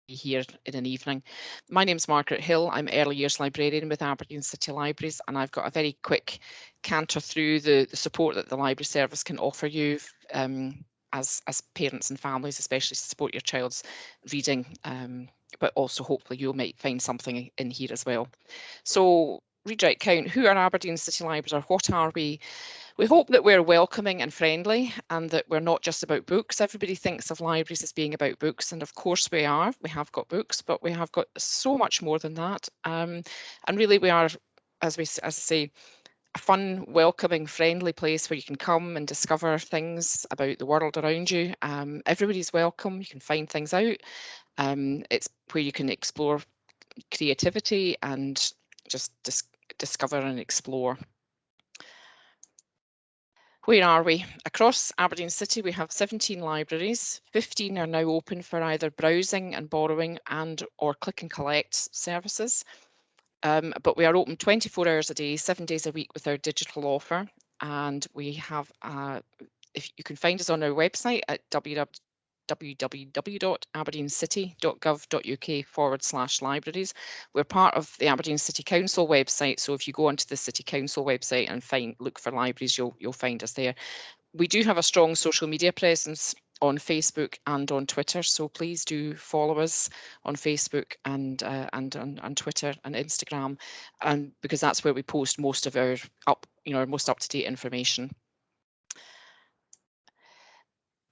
here in an evening. My name's Margaret Hill. I'm Early Years Librarian with Aberdeen City Libraries, and I've got a very quick canter through the support that the Library Service can offer you as parents and families, especially to support your child's reading, but also hopefully you might find something in here as well. So read, write, count. Who are Aberdeen City Libraries, or what are we? We hope that we're welcoming and friendly and that we're not just about books. Everybody thinks of libraries as being about books, and of course we are. We have got books, but we have got so much more than that. And really we are, as I say, a fun, welcoming, friendly place where you can come and discover things about the world around you. Everybody's welcome. You can find things out. It's where you can explore creativity and just discover and explore. Where are we? Across Aberdeen City, we have 17 libraries. 15 are now open for either browsing and borrowing and or click and collect services. But we are open 24 hours a day, 7 days a week with our digital offer. And we have, if you can find us on our website at www.aberdeencity.gov.uk/libraries. We're part of the Aberdeen City Council website, so if you go onto the City Council website and look for libraries, you'll find us there. We do have a strong social media presence on Facebook and on Twitter, so please do follow us on Facebook and on Twitter and Instagram, and because that's where we post most of our most up-to-date information.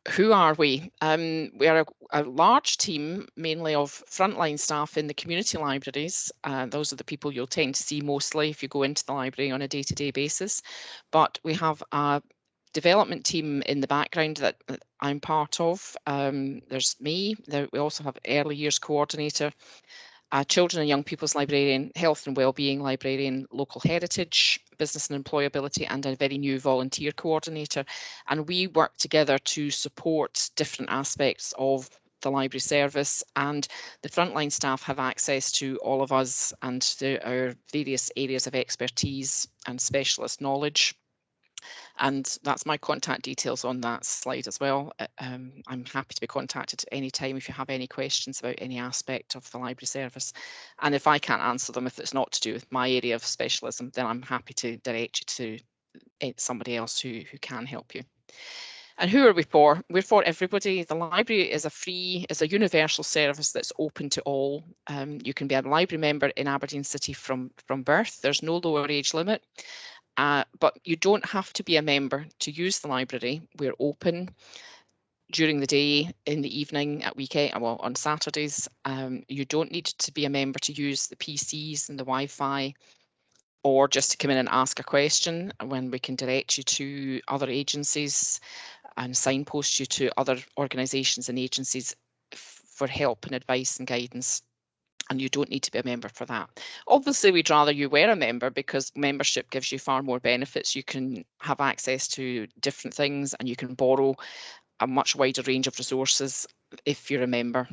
Who are we? We are a large team, mainly of frontline staff in the community libraries. Those are the people you'll tend to see mostly if you go into the library on a day-to-day basis. But we have a development team in the background that I'm part of. There's me. We also have early years coordinator, children and young people's librarian, health and wellbeing librarian, local heritage, business and employability, and a very new volunteer coordinator. And we work together to support different aspects of the library service, and the frontline staff have access to all of us and our various areas of expertise and specialist knowledge. And that's my contact details on that slide as well. I'm happy to be contacted at any time if you have any questions about any aspect of the library service. And if I can't answer them, if it's not to do with my area of specialism, then I'm happy to direct you to somebody else who can help you. And who are we for? We're for everybody. The library is a universal service that's open to all. You can be a library member in Aberdeen City from birth. There's no lower age limit. But you don't have to be a member to use the library. We're open during the day, in the evening, at weekend, well, on Saturdays. You don't need to be a member to use the PCs and the Wi-Fi, or just to come in and ask a question, when we can direct you to other agencies and signpost you to other organisations and agencies for help and advice and guidance. And you don't need to be a member for that. Obviously, we'd rather you were a member, because membership gives you far more benefits. You can have access to different things and you can borrow a much wider range of resources if you're a member.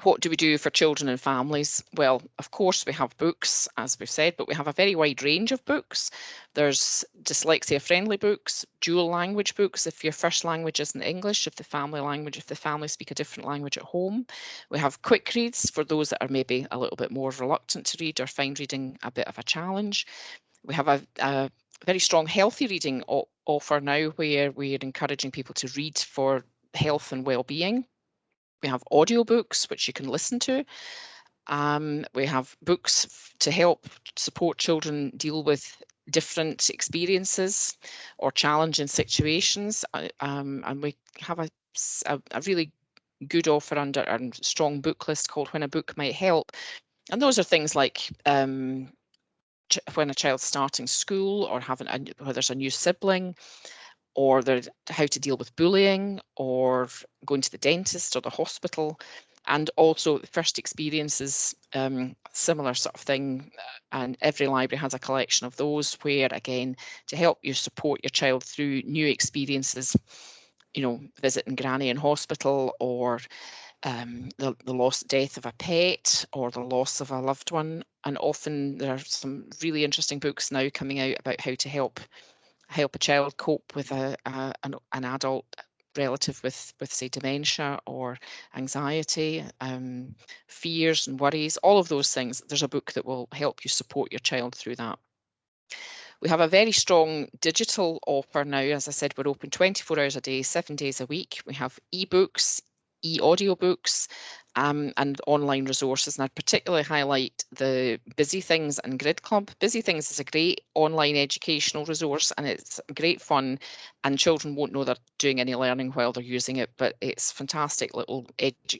What do we do for children and families? Well, of course, we have books, as we've said, but we have a very wide range of books. There's dyslexia-friendly books, dual language books if your first language isn't English, if the family speak a different language at home. We have quick reads for those that are maybe a little bit more reluctant to read or find reading a bit of a challenge. We have a very strong healthy reading offer now, where we're encouraging people to read for health and well-being. We have audiobooks which you can listen to. We have books to help support children deal with different experiences or challenging situations. And we have a really good offer under a strong book list called When a Book Might Help. And those are things like when a child's starting school, or where there's a new sibling, or how to deal with bullying, or going to the dentist or the hospital, and also first experiences, similar sort of thing. And every library has a collection of those, where, again, to help you support your child through new experiences, visiting granny in hospital, or the death of a pet, or the loss of a loved one. And often there are some really interesting books now coming out about how to help a child cope with an adult relative with say dementia or anxiety, fears and worries, all of those things, there's a book that will help you support your child through that. We have a very strong digital offer now. As I said, we're open 24 hours a day, 7 days a week. We have ebooks, e-audiobooks, and online resources. And I'd particularly highlight the Busy Things and Grid Club. Busy Things is a great online educational resource, and it's great fun, and children won't know they're doing any learning while they're using it, but it's fantastic little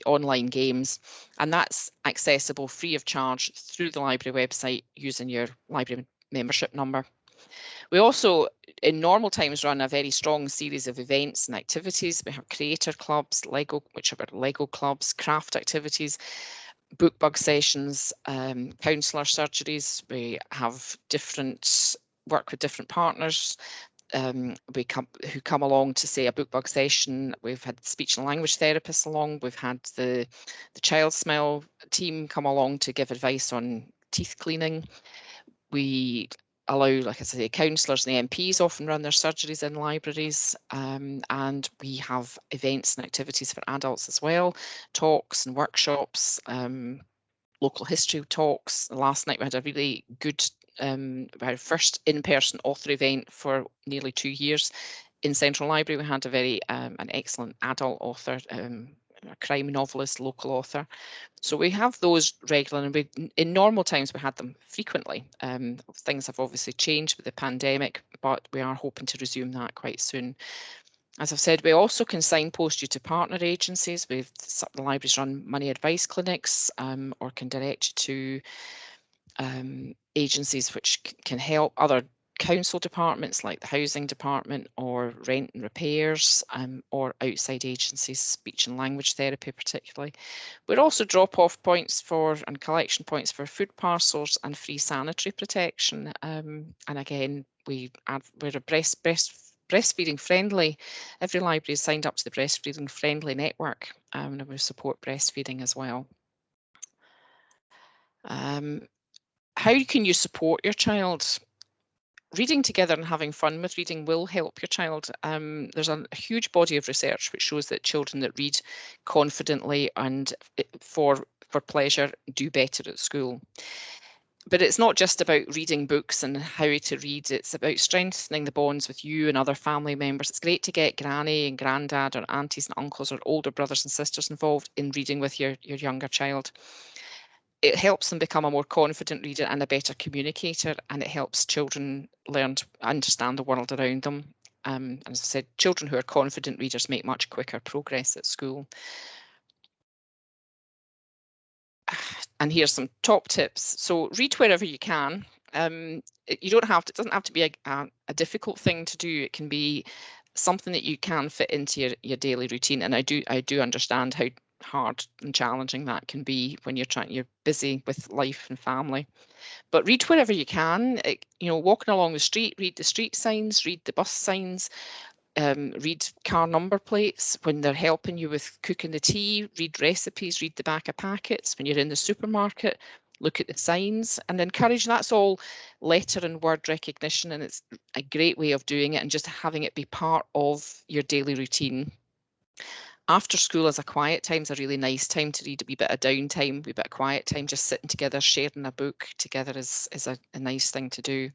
online games, and that's accessible free of charge through the library website using your library membership number. We also, in normal times, run a very strong series of events and activities. We have creator clubs, which are Lego clubs, craft activities, book bug sessions, counsellor surgeries. We have work with different partners who come along to say a book bug session. We've had speech and language therapists along. We've had the child smile team come along to give advice on teeth cleaning. We allow, like I say, counsellors and the MPs often run their surgeries in libraries, and we have events and activities for adults as well, talks and workshops, local history talks. Last night we had a really good, our first in-person author event for nearly 2 years. In Central Library we had a very an excellent adult author, a crime novelist, local author. So we have those regular, and in normal times we had them frequently. Things have obviously changed with the pandemic, but we are hoping to resume that quite soon. As I've said, we also can signpost you to partner agencies. The libraries run money advice clinics, or can direct you to agencies which can help, other council departments like the housing department or rent and repairs, or outside agencies, speech and language therapy particularly. We're also drop-off points and collection points for food parcels and free sanitary protection. And again, we're a breastfeeding friendly. Every library is signed up to the breastfeeding friendly network, and we support breastfeeding as well. How can you support your child? Reading together and having fun with reading will help your child. There's a huge body of research which shows that children that read confidently and for pleasure do better at school. But it's not just about reading books and how to read, it's about strengthening the bonds with you and other family members. It's great to get granny and granddad or aunties and uncles or older brothers and sisters involved in reading with your younger child. It helps them become a more confident reader and a better communicator, and it helps children learn to understand the world around them. As I said, children who are confident readers make much quicker progress at school. And here's some top tips. So read wherever you can. You don't have to, it doesn't have to be a difficult thing to do. It can be something that you can fit into your daily routine. And I do understand how hard and challenging that can be when you're busy with life and family. But read wherever you can. Walking along the street, read the street signs, read the bus signs, read car number plates when they're helping you with cooking the tea, read recipes, read the back of packets. When you're in the supermarket, look at the signs and encourage. That's all letter and word recognition, and it's a great way of doing it and just having it be part of your daily routine. After school as a quiet time is a really nice time to read, a wee bit of downtime, a wee bit of quiet time, just sitting together, sharing a book together is a nice thing to do.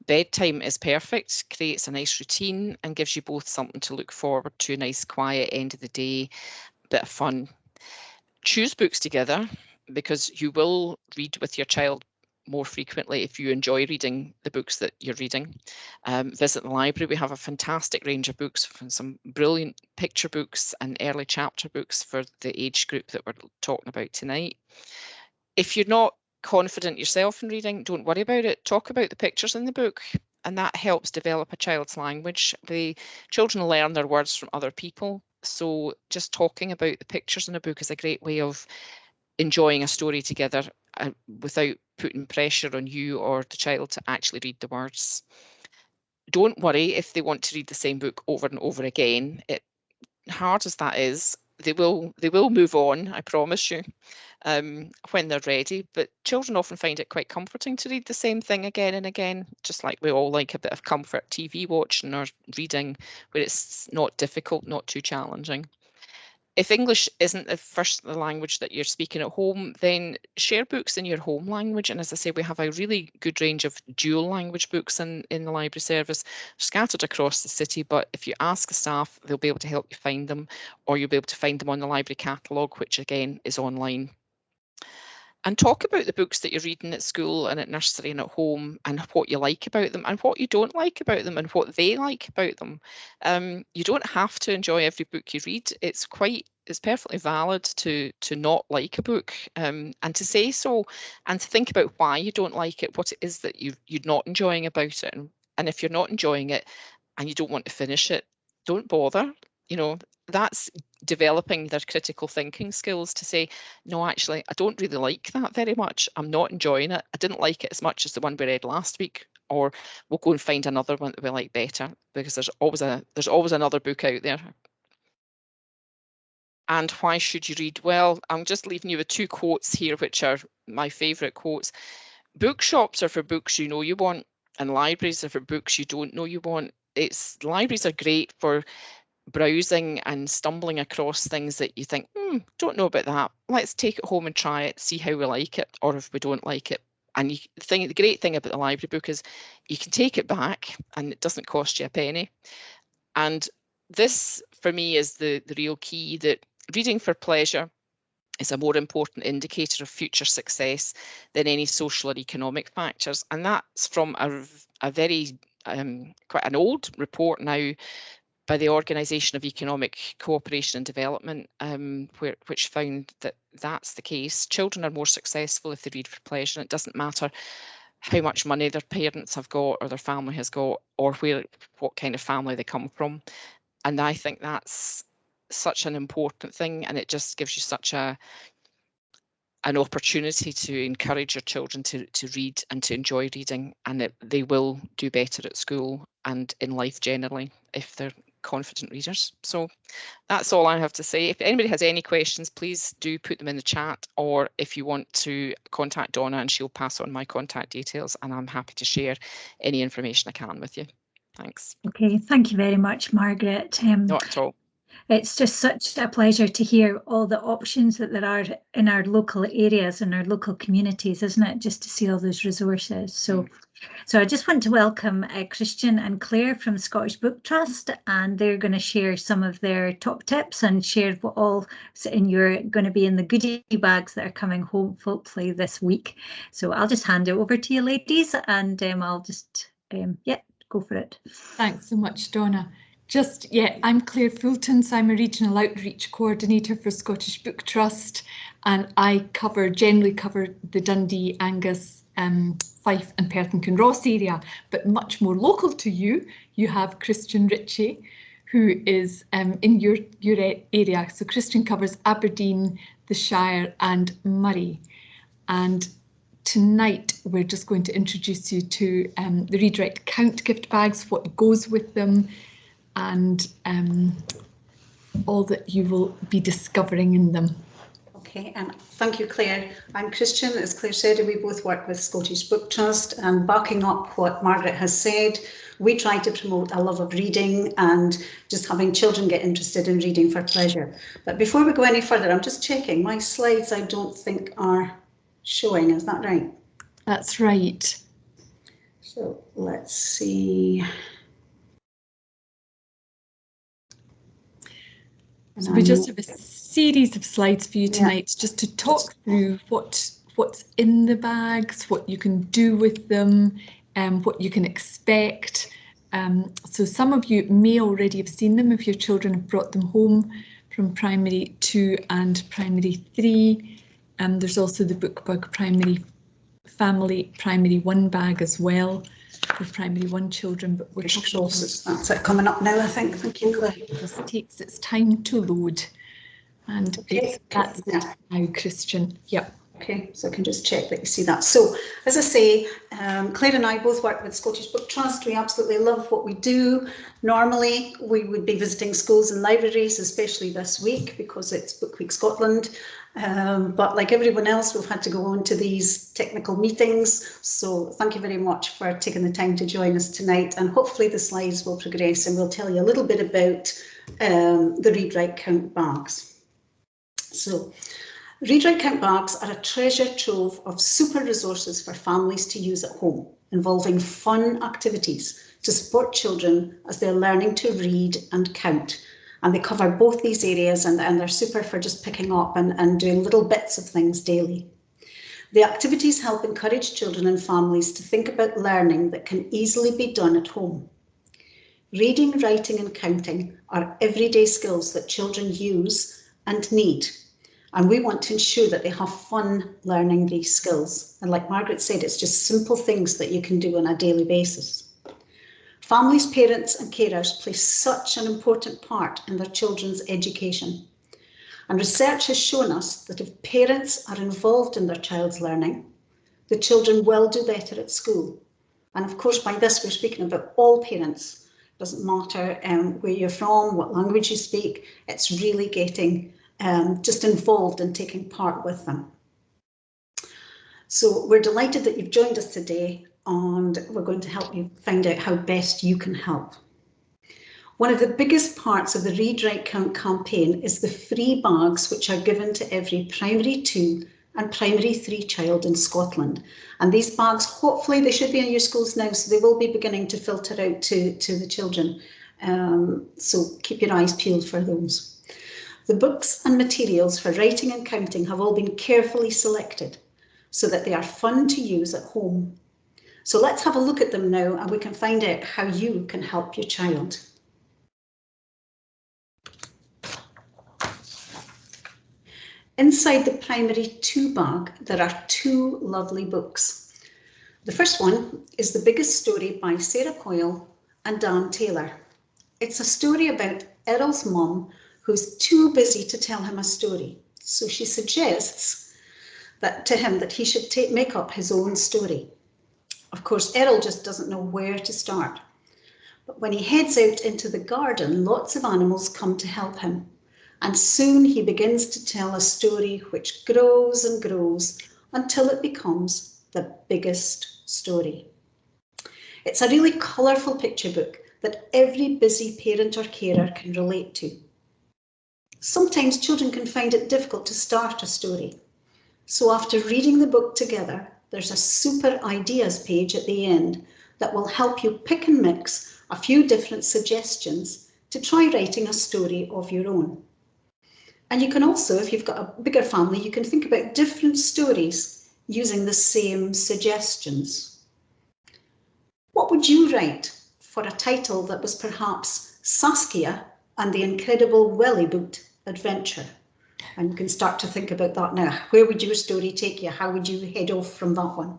Bedtime is perfect, creates a nice routine and gives you both something to look forward to, a nice quiet end of the day, bit of fun. Choose books together because you will read with your child more frequently if you enjoy reading the books that you're reading. Visit the library. We have a fantastic range of books, from some brilliant picture books and early chapter books for the age group that we're talking about tonight. If you're not confident yourself in reading, don't worry about it. Talk about the pictures in the book, and that helps develop a child's language. The children learn their words from other people, so just talking about the pictures in a book is a great way of enjoying a story together without putting pressure on you or the child to actually read the words. Don't worry if they want to read the same book over and over again. Hard as that is, they will move on, I promise you, when they're ready. But children often find it quite comforting to read the same thing again and again, just like we all like a bit of comfort TV watching or reading, where it's not difficult, not too challenging. If English isn't the language that you're speaking at home, then share books in your home language. And as I say, we have a really good range of dual language books in the library service scattered across the city. But if you ask the staff, they'll be able to help you find them, or you'll be able to find them on the library catalogue, which again is online. And talk about the books that you're reading at school and at nursery and at home, and what you like about them and what you don't like about them and what they like about them. You don't have to enjoy every book you read. It's perfectly valid to not like a book, and to say so, and to think about why you don't like it, what it is that you're not enjoying about it. And if you're not enjoying it and you don't want to finish it, don't bother. You know, that's developing their critical thinking skills, to say, no, actually, I don't really like that very much. I'm not enjoying it. I didn't like it as much as the one we read last week, or we'll go and find another one that we like better, because there's always another book out there. And why should you read? Well, I'm just leaving you with 2 quotes here, which are my favourite quotes. Bookshops are for books you know you want, and libraries are for books you don't know you want. Libraries are great for browsing and stumbling across things that you think, don't know about that. Let's take it home and try it, see how we like it, or if we don't like it. And the great thing about the library book is you can take it back and it doesn't cost you a penny. And this, for me, is the real key, that reading for pleasure is a more important indicator of future success than any social or economic factors. And that's from a very quite an old report now by the Organisation of Economic Cooperation and Development, which found that that's the case. Children are more successful if they read for pleasure. It doesn't matter how much money their parents have got or their family has got, or what kind of family they come from. And I think that's such an important thing, and it just gives you such an opportunity to encourage your children to read and to enjoy reading, and they will do better at school and in life generally if they're confident readers. So that's all I have to say. If anybody has any questions, please do put them in the chat, or if you want to contact Donna, and she'll pass on my contact details, and I'm happy to share any information I can with you. Thanks. Okay, thank you very much, Margaret. Not at all. It's just such a pleasure to hear all the options that there are in our local areas and our local communities, isn't it? Just to see all those resources. So I just want to welcome Christian and Claire from Scottish Book Trust, and they're going to share some of their top tips and share what all you're going to be in the goodie bags that are coming home hopefully this week. So I'll just hand it over to you, ladies, and I'll just go for it. Thanks so much, Donna. I'm Claire Fulton, so I'm a Regional Outreach Coordinator for Scottish Book Trust, and I generally cover the Dundee, Angus, Fife and Perth and Kinross area, but much more local to you, you have Christian Ritchie, who is in your area. So Christian covers Aberdeen, the Shire and Murray. And tonight we're just going to introduce you to the Redirect Account gift bags, what goes with them, and all that you will be discovering in them. Okay, and thank you, Claire. I'm Christian. As Claire said, we both work with Scottish Book Trust, and backing up what Margaret has said, we try to promote a love of reading and just having children get interested in reading for pleasure. But before we go any further, I'm just checking. My slides, I don't think are showing. Is that right? That's right. So let's see. So we just have a series of slides for you tonight, just to talk through what's in the bags, what you can do with them, what you can expect. So some of you may already have seen them if your children have brought them home from Primary 2 and Primary 3. There's also the BookBug Primary 1 bag as well for Primary 1 children, but we're talking about that's it coming up now, I think. Thank you, Claire. This takes its time to load, and that's it now, Christian. Yep. Okay, so I can just check that you see that. So, as I say, Claire and I both work with Scottish Book Trust. We absolutely love what we do. Normally, we would be visiting schools and libraries, especially this week because it's Book Week Scotland. But like everyone else, we've had to go on to these technical meetings. So thank you very much for taking the time to join us tonight. And hopefully the slides will progress and we'll tell you a little bit about the Read, Write, Count bags. So, Read, Write, Count bags are a treasure trove of super resources for families to use at home, involving fun activities to support children as they're learning to read and count. And they cover both these areas and they're super for just picking up and doing little bits of things daily. The activities help encourage children and families to think about learning that can easily be done at home. Reading, writing and counting are everyday skills that children use and need. And we want to ensure that they have fun learning these skills. And like Margaret said, it's just simple things that you can do on a daily basis. Families, parents and carers play such an important part in their children's education. And research has shown us that if parents are involved in their child's learning, the children will do better at school. And of course, by this, we're speaking about all parents. It doesn't matter where you're from, what language you speak, it's really getting just involved and taking part with them. So we're delighted that you've joined us today and we're going to help you find out how best you can help. One of the biggest parts of the Read, Write, Count campaign is the free bags which are given to every primary 2 and primary 3 child in Scotland. And these bags, hopefully they should be in your schools now, so they will be beginning to filter out to the children. So keep your eyes peeled for those. The books and materials for writing and counting have all been carefully selected so that they are fun to use at home. So let's have a look at them now and we can find out how you can help your child. Inside the primary 2 bag, there are 2 lovely books. The first one is The Biggest Story by Sarah Coyle and Dan Taylor. It's a story about Errol's mum who's too busy to tell him a story. So she suggests to him that he should make up his own story. Of course, Errol just doesn't know where to start. But when he heads out into the garden, lots of animals come to help him. And soon he begins to tell a story which grows and grows until it becomes the biggest story. It's a really colourful picture book that every busy parent or carer can relate to. Sometimes children can find it difficult to start a story. So after reading the book together, there's a super ideas page at the end that will help you pick and mix a few different suggestions to try writing a story of your own. And you can also, if you've got a bigger family, you can think about different stories using the same suggestions. What would you write for a title that was perhaps Saskia and the Incredible Welly Boot Adventure? And you can start to think about that now. Where would your story take you? How would you head off from that one?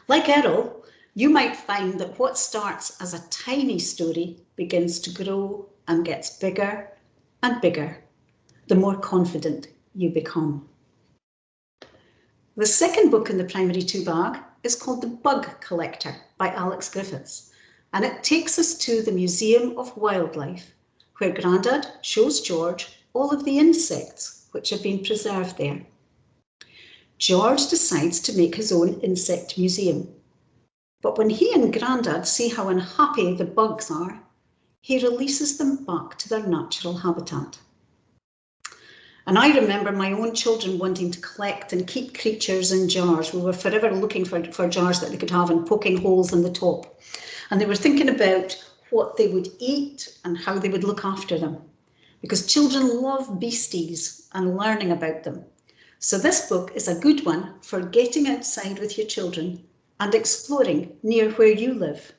Like Errol, you might find that what starts as a tiny story begins to grow and gets bigger and bigger, the more confident you become. The second book in the primary 2 bag is called The Bug Collector by Alex Griffiths, and it takes us to the Museum of Wildlife, where Grandad shows George all of the insects which have been preserved there. George decides to make his own insect museum, but when he and Grandad see how unhappy the bugs are, he releases them back to their natural habitat. And I remember my own children wanting to collect and keep creatures in jars. We were forever looking for jars that they could have and poking holes in the top. And they were thinking about what they would eat and how they would look after them, because children love beasties and learning about them. So this book is a good one for getting outside with your children and exploring near where you live.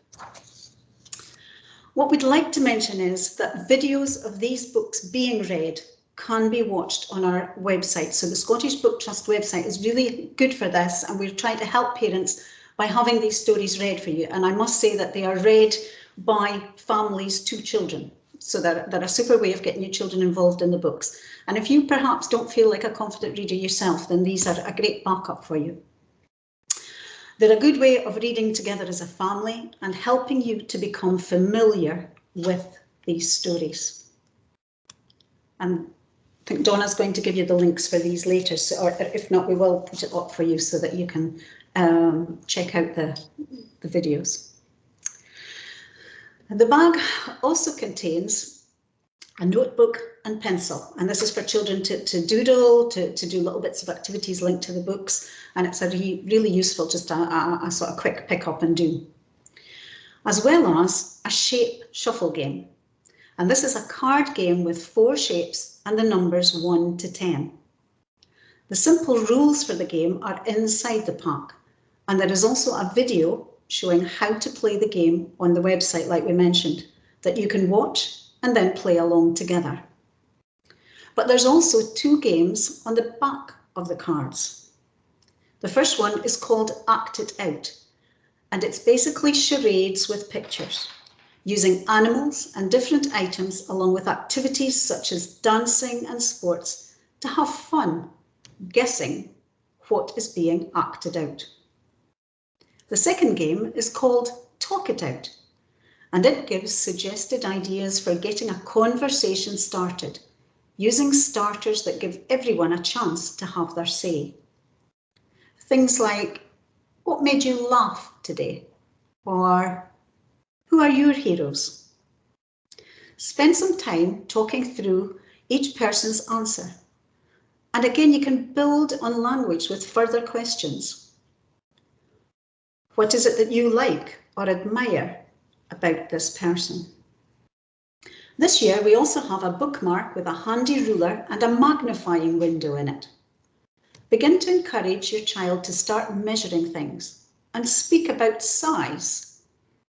What we'd like to mention is that videos of these books being read can be watched on our website. So the Scottish Book Trust website is really good for this, and we're trying to help parents by having these stories read for you. And I must say that they are read by families to children. So they're a super way of getting your children involved in the books. And if you perhaps don't feel like a confident reader yourself, then these are a great backup for you. They're a good way of reading together as a family and helping you to become familiar with these stories. And I think Donna's going to give you the links for these later, so, or if not, we will put it up for you so that you can check out the videos. The bag also contains a notebook and pencil, and this is for children to doodle, to do little bits of activities linked to the books, and it's a really useful, just a sort of quick pick up and do. As well as a shape shuffle game. And this is a card game with 4 shapes and the numbers 1 to 10. The simple rules for the game are inside the pack, and there is also a video showing how to play the game on the website, like we mentioned, that you can watch and then play along together. But there's also 2 games on the back of the cards. The first one is called Act It Out, and it's basically charades with pictures, using animals and different items along with activities such as dancing and sports to have fun guessing what is being acted out. The second game is called Talk It Out, and it gives suggested ideas for getting a conversation started, using starters that give everyone a chance to have their say. Things like, what made you laugh today? Or, who are your heroes? Spend some time talking through each person's answer. And again, you can build on language with further questions. What is it that you like or admire about this person? This year, we also have a bookmark with a handy ruler and a magnifying window in it. Begin to encourage your child to start measuring things and speak about size.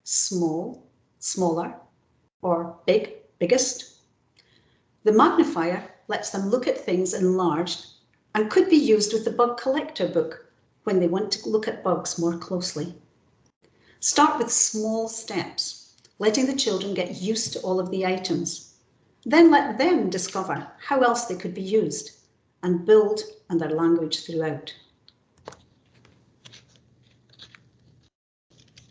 Small, smaller, or big, biggest. The magnifier lets them look at things enlarged and could be used with the bug collector book when they want to look at bugs more closely. Start with small steps, letting the children get used to all of the items. Then let them discover how else they could be used and build on their language throughout.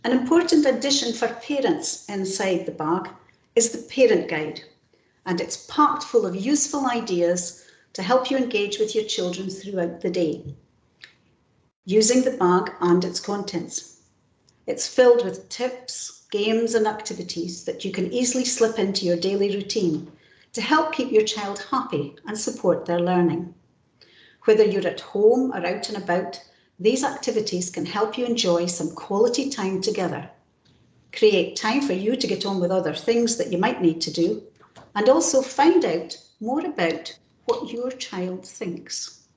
An important addition for parents inside the bag is the parent guide, and it's packed full of useful ideas to help you engage with your children throughout the day, using the bag and its contents. It's filled with tips, games and activities that you can easily slip into your daily routine to help keep your child happy and support their learning. Whether you're at home or out and about, these activities can help you enjoy some quality time together, create time for you to get on with other things that you might need to do, and also find out more about what your child thinks.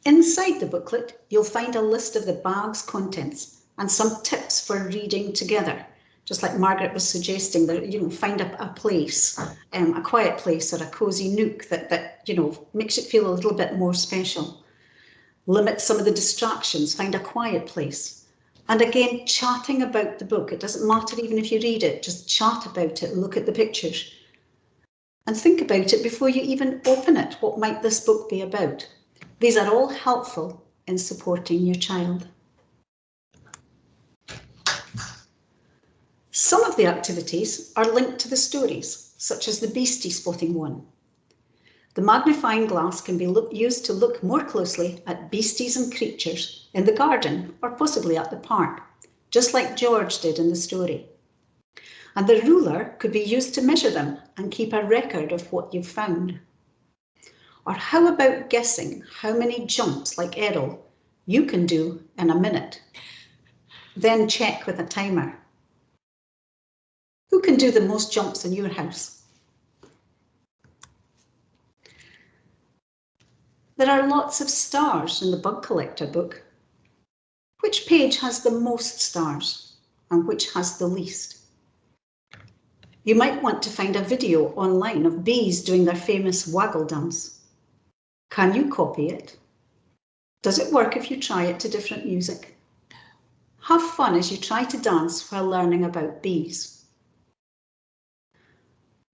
Inside the booklet, you'll find a list of the bag's contents and some tips for reading together. Just like Margaret was suggesting, that find a place, a quiet place or a cosy nook that makes it feel a little bit more special. Limit some of the distractions, find a quiet place. And again, chatting about the book. It doesn't matter even if you read it, just chat about it, look at the pictures. And think about it before you even open it. What might this book be about? These are all helpful in supporting your child. Some of the activities are linked to the stories, such as the beastie spotting one. The magnifying glass can be used to look more closely at beasties and creatures in the garden or possibly at the park, just like George did in the story. And the ruler could be used to measure them and keep a record of what you've found. Or how about guessing how many jumps, like Errol, you can do in a minute? Then check with a timer. Who can do the most jumps in your house? There are lots of stars in the bug collector book. Which page has the most stars and which has the least? You might want to find a video online of bees doing their famous waggle dance. Can you copy it? Does it work if you try it to different music? Have fun as you try to dance while learning about bees.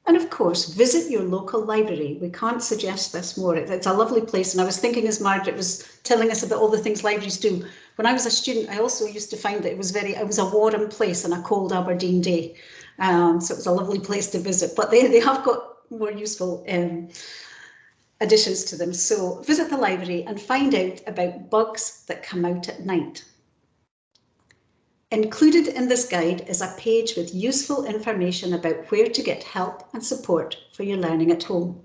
And of course, visit your local library. We can't suggest this more. It's a lovely place. And I was thinking, as Margaret was telling us about all the things libraries do, when I was a student, I also used to find that it was a warm place on a cold Aberdeen day. So it was a lovely place to visit, but they have got more useful additions to them. So visit the library and find out about bugs that come out at night. Included in this guide is a page with useful information about where to get help and support for your learning at home.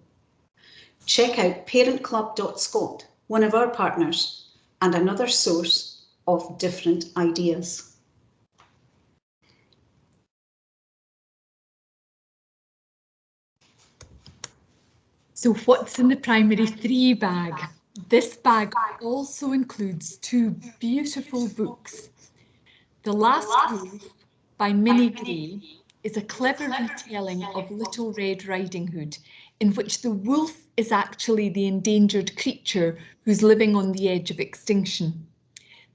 Check out parentclub.scot, one of our partners, and another source of different ideas. So what's in the primary 3 bag? This bag also includes 2 beautiful books. The Last Wolf by Minnie Gray is a clever retelling of Little Red Riding Hood, in which the wolf is actually the endangered creature who's living on the edge of extinction.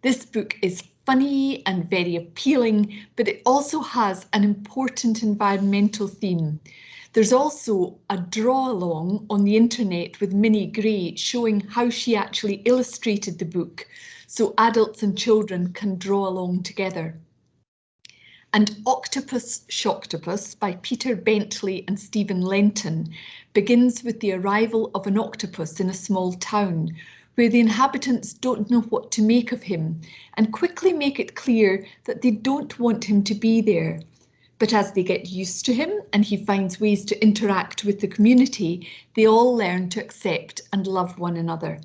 This book is funny and very appealing, but it also has an important environmental theme. There's also a draw-along on the internet with Minnie Gray showing how she actually illustrated the book, so adults and children can draw along together. And Octopus Shocktopus by Peter Bentley and Stephen Lenton begins with the arrival of an octopus in a small town, where the inhabitants don't know what to make of him and quickly make it clear that they don't want him to be there. But as they get used to him and he finds ways to interact with the community, they all learn to accept and love one another.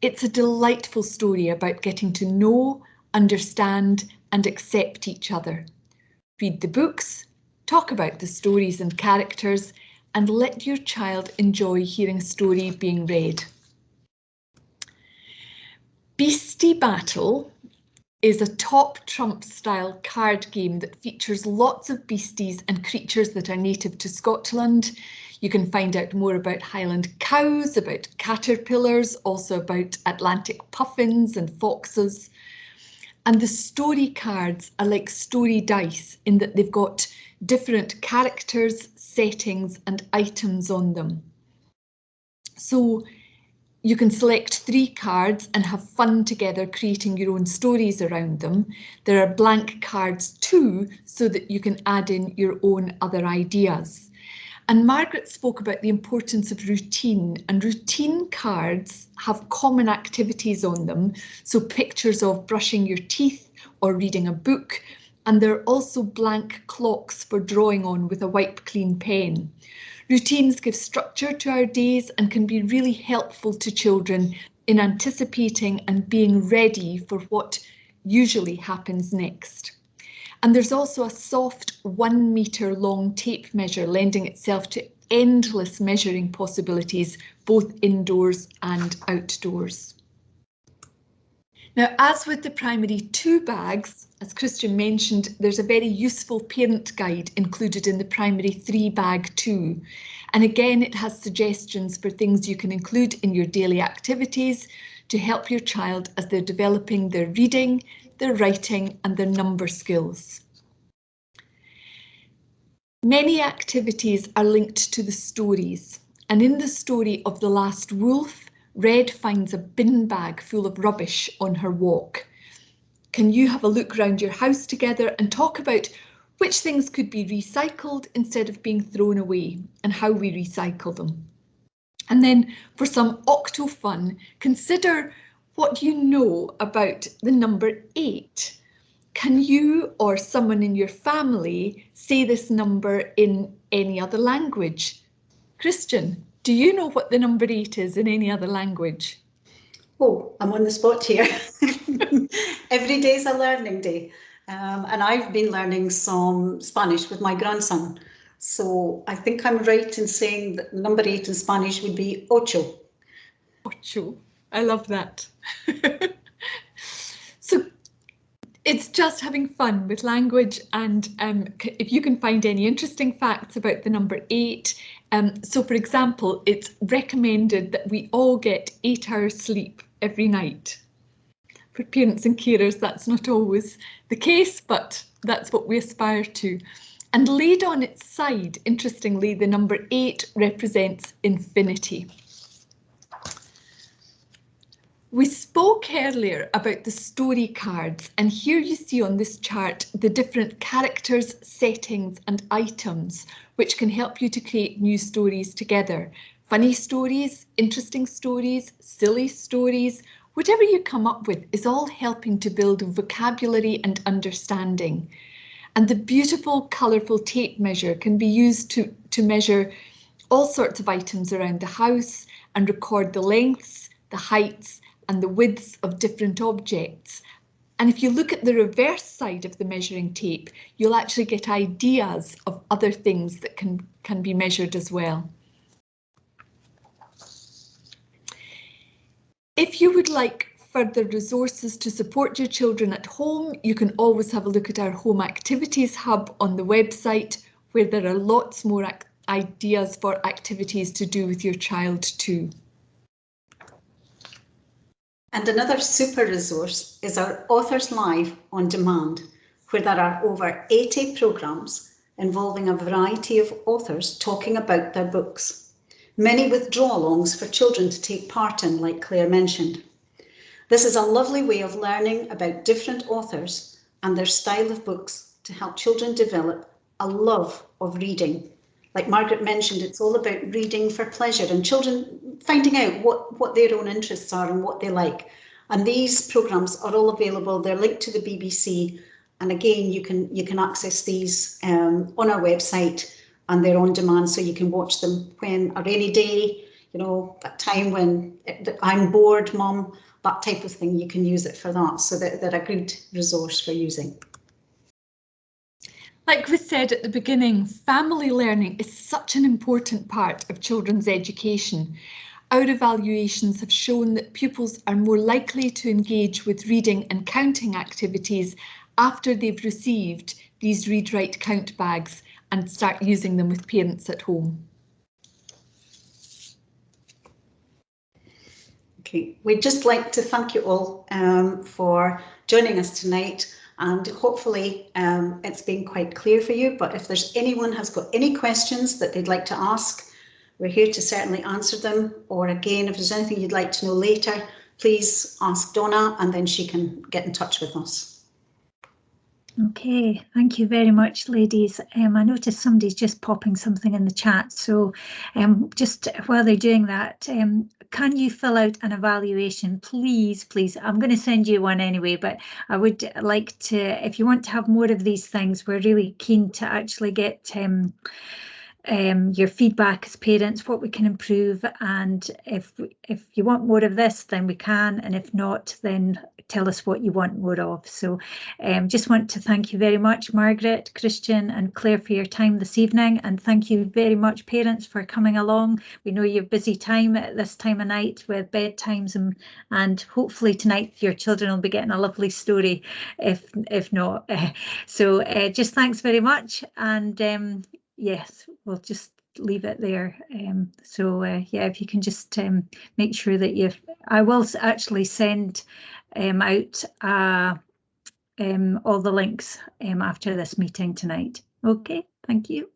It's a delightful story about getting to know, understand, and accept each other. Read the books, talk about the stories and characters, and let your child enjoy hearing a story being read. Beastie Battle is a top trump style card game that features lots of beasties and creatures that are native to Scotland. You can find out more about Highland cows, about caterpillars, also about Atlantic puffins and foxes. And the story cards are like story dice in that they've got different characters, settings, and items on them. So you can select 3 cards and have fun together creating your own stories around them. There are blank cards too, so that you can add in your own other ideas. And Margaret spoke about the importance of routine, and routine cards have common activities on them. So pictures of brushing your teeth or reading a book. And there are also blank clocks for drawing on with a wipe clean pen. Routines give structure to our days and can be really helpful to children in anticipating and being ready for what usually happens next. And there's also a soft 1 metre long tape measure lending itself to endless measuring possibilities, both indoors and outdoors. Now, as with the primary 2 bags, as Christian mentioned, there's a very useful parent guide included in the primary 3 bag too. And again, it has suggestions for things you can include in your daily activities to help your child as they're developing their reading, their writing, and their number skills. Many activities are linked to the stories, and in the story of The Last Wolf, Red finds a bin bag full of rubbish on her walk. Can you have a look around your house together and talk about which things could be recycled instead of being thrown away and how we recycle them? And then for some octo fun, consider what you know about the number 8. Can you or someone in your family say this number in any other language? Christian, do you know what the number 8 is in any other language? Oh, I'm on the spot here. Every day is a learning day. And I've been learning some Spanish with my grandson. So I think I'm right in saying that number 8 in Spanish would be ocho. Ocho, I love that. So it's just having fun with language, and if you can find any interesting facts about the number 8. So for example, it's recommended that we all get 8 hours sleep every night. For parents and carers, that's not always the case, but that's what we aspire to. And laid on its side, interestingly, the number 8 represents infinity. We spoke earlier about the story cards, and here you see on this chart the different characters, settings and items which can help you to create new stories together. Funny stories, interesting stories, silly stories, whatever you come up with is all helping to build vocabulary and understanding. And the beautiful colourful tape measure can be used to measure all sorts of items around the house and record the lengths, the heights and the widths of different objects. And if you look at the reverse side of the measuring tape, you'll actually get ideas of other things that can be measured as well. If you would like further resources to support your children at home, you can always have a look at our Home Activities Hub on the website, where there are lots more ideas for activities to do with your child too. And another super resource is our Authors Live on Demand, where there are over 80 programmes involving a variety of authors talking about their books, many with draw-alongs for children to take part in, like Claire mentioned. This is a lovely way of learning about different authors and their style of books to help children develop a love of reading. Like Margaret mentioned, it's all about reading for pleasure and children finding out what their own interests are and what they like. And these programmes are all available. They're linked to the BBC. And again, you can access these on our website, and they're on demand, so you can watch them when a rainy day, you know, that time when I'm bored, Mum, that type of thing, you can use it for that. So they're a good resource for using. Like we said at the beginning, family learning is such an important part of children's education. Our evaluations have shown that pupils are more likely to engage with reading and counting activities after they've received these read, write, count bags and start using them with parents at home. Okay, we'd just like to thank you all for joining us tonight. And hopefully it's been quite clear for you, but if there's anyone has got any questions that they'd like to ask, we're here to certainly answer them. Or again, if there's anything you'd like to know later, please ask Donna and then she can get in touch with us. Okay, thank you very much, ladies. I noticed somebody's just popping something in the chat. So just while they're doing that, can you fill out an evaluation, please? I'm going to send you one anyway, but I would like to, if you want to have more of these things, we're really keen to actually get your feedback as parents, what we can improve, and if you want more of this, then we can, and if not, then tell us what you want more of. So just want to thank you very much, Margaret, Christian and Claire, for your time this evening, and thank you very much, parents, for coming along. We know you're busy time at this time of night with bedtimes, and hopefully tonight your children will be getting a lovely story, if not. So just thanks very much, and yes, we'll just leave it there. Yeah, if you can just make sure that I will actually send out all the links after this meeting tonight. Okay, thank you.